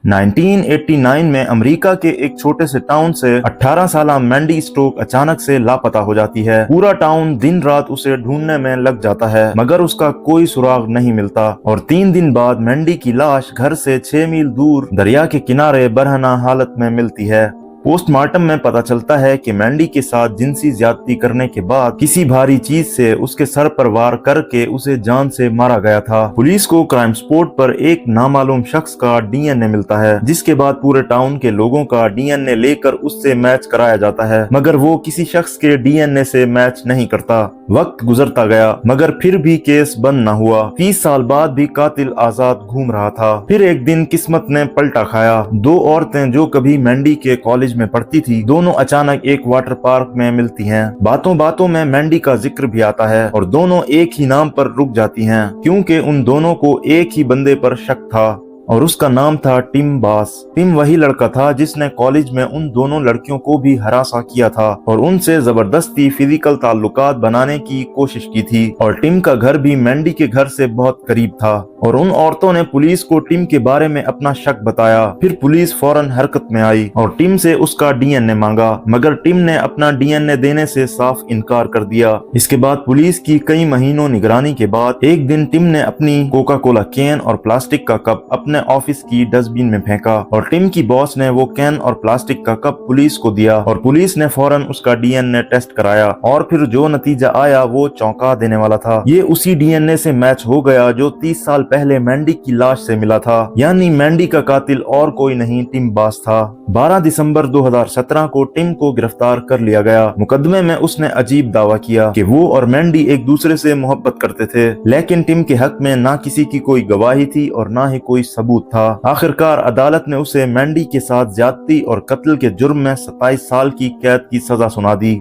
1989 में अमेरिका के एक छोटे से टाउन से 18 साल मैंडी स्टोक अचानक से लापता हो जाती है। पूरा टाउन दिन रात उसे ढूंढने में लग जाता है मगर उसका कोई सुराग नहीं मिलता और 3 दिन बाद मैंडी की लाश घर से 6 मील दूर दरिया के किनारे बरहना हालत में मिलती है। पोस्टमार्टम में पता चलता है कि मैंडी के साथ जिनसी ज्यादती करने के बाद किसी भारी चीज से उसके सर पर वार करके उसे जान से मारा गया था। पुलिस को क्राइम स्पॉट पर एक नामालूम शख्स का डीएनए मिलता है जिसके बाद पूरे टाउन के लोगों का डीएनए लेकर उससे मैच कराया जाता है मगर वो किसी शख्स के डीएनए से मैच नहीं करता। वक्त गुजरता गया मगर फिर भी केस बंद न हुआ। 30 साल बाद भी कातिल आजाद घूम रहा था। फिर एक दिन किस्मत ने पलटा खाया। 2 औरतें जो कभी मैंडी के कॉलेज में पढ़ती थी दोनों अचानक एक वाटर पार्क में मिलती हैं। बातों बातों में मैंडी का जिक्र भी आता है और दोनों एक ही नाम पर रुक जाती हैं क्योंकि उन दोनों को एक ही बंदे पर शक था और उसका नाम था टिम बास। टिम वही लड़का था जिसने कॉलेज में उन दोनों लड़कियों को भी हरासा किया था और उनसे जबरदस्ती फिजिकल ताल्लुकात बनाने की कोशिश की थी और टिम का घर भी मैंडी के घर से बहुत करीब था और उन औरतों ने पुलिस को टिम के बारे में अपना शक बताया। फिर पुलिस फौरन हरकत में आई और टिम से उसका डीएनए मांगा मगर टिम ने अपना डीएनए देने से साफ इनकार कर दिया। इसके बाद पुलिस की कई महीनों निगरानी के बाद एक दिन टिम ने अपनी कोका कोला कैन और प्लास्टिक का कप अपने ऑफिस की डस्टबिन में फेंका और टिम की बॉस ने वो कैन और प्लास्टिक का कप पुलिस को दिया और पुलिस ने फौरन उसका डीएनए टेस्ट कराया और फिर जो नतीजा आया वो चौंका देने वाला था। ये उसी डीएनए से मैच हो गया जो 30 साल पहले मैंडी की लाश से मिला था, यानी मैंडी का कातिल और कोई नहीं टिम बास था। 12 दिसंबर 2017 को टिम को गिरफ्तार कर लिया गया। मुकदमे में उसने अजीब दावा किया कि वो और मैंडी एक दूसरे से मोहब्बत करते थे लेकिन टिम के हक में ना किसी की कोई गवाही थी और ना ही कोई सबूत था। आखिरकार अदालत ने उसे मैंडी के साथ ज्यादती और कत्ल के जुर्म में 27 साल की कैद की सजा सुना दी।